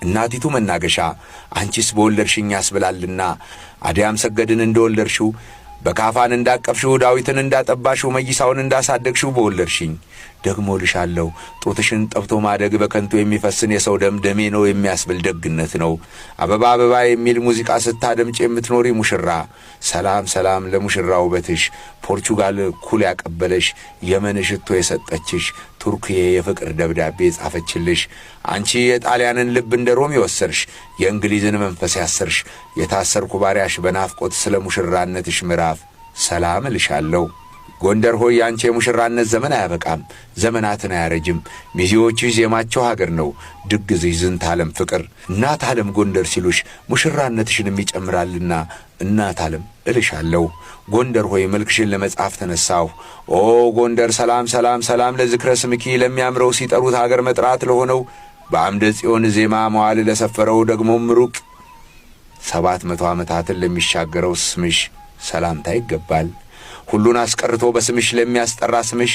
እናቲቱ መናገሻ አንቺስ በወለድሽኝ ያስብላልና አዲያም ሰገድን እንደወለድሽው በካፋን እንዳቀፍሽው ዳዊትን እንዳጠባሽው መይሳውን እንዳሳደግሽው በወለድሽኝ ደግሞ ልሻለሁ ጦትሽን ጠብቶ ማደግ በከንቱ የሚፈስን የሰው ደም ደሜ ነው የሚያስብል ደግነት ነው። አበባ አበባ የሚል ሙዚቃ ስታደምጭ የምትኖሪ ሙሽራ ሰላም ሰላም ለሙሽራው ውበትሽ ፖርቹጋል ኩል ያቀበለሽ የመን ሽቶ የሰጠችሽ ቱርክዬ የፍቅር ደብዳቤ ጻፈችልሽ አንቺ የጣሊያንን ልብ እንደ ሮም የወሰርሽ የእንግሊዝን መንፈስ ያሰርሽ የታሰርኩ ባሪያሽ በናፍቆት ስለ ሙሽራነትሽ ምዕራፍ ሰላም ልሻለሁ። ጎንደር ሆይ አንቺ የሙሽራነት ዘመን አያበቃም ዘመናትን አያረጅም ሚዜዎችሽ ዜማቸው ሀገር ነው ድግዝሽ ዝንተ ዓለም ፍቅር እናት ዓለም ጎንደር ሲሉሽ ሙሽራነትሽንም ይጨምራልና እናት ዓለም እልሻለሁ። ጎንደር ሆይ መልክሽን ለመጻፍ ተነሳሁ ኦ ጎንደር ሰላም ሰላም ሰላም ለዝክረ ስምኪ ለሚያምረው ሲጠሩት ሀገር መጥራት ለሆነው በአምደ ጽዮን ዜማ መዋዕል ለሰፈረው ደግሞም ሩቅ 700 ዓመታትን ለሚሻገረው ስምሽ ሰላምታ ይገባል። ሁሉን አስቀርቶ በስምሽ ለሚያስጠራ ስምሽ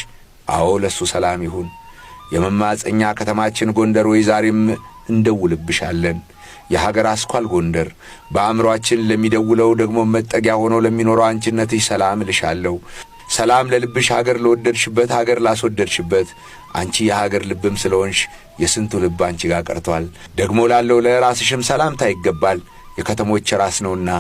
አዎ ለሱ ሰላም ይሁን። የመማፀኛ ከተማችን ጎንደር ወይ ዛሬም እንደውልብሻለን። የሀገር አስኳል ጎንደር በአእምሮአችን ለሚደውለው ደግሞ መጠጊያ ሆኖ ለሚኖረው አንቺነትሽ ሰላም እልሻለሁ። ሰላም ለልብሽ ሀገር ለወደድሽበት ሀገር ላስወደድሽበት አንቺ የሀገር ልብም ስለሆንሽ የስንቱ ልብ አንቺ ጋር ቀርቷል። ደግሞ ላለው ለራስሽም ሰላምታ ይገባል የከተሞች ራስ ነውና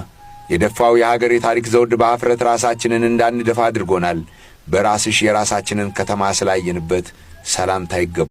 የደፋው የሀገር የታሪክ ዘውድ በአፍረት ራሳችንን እንዳንደፋ አድርጎናል። በራስሽ የራሳችንን ከተማ ስላየንበት ሰላምታ ይገባል።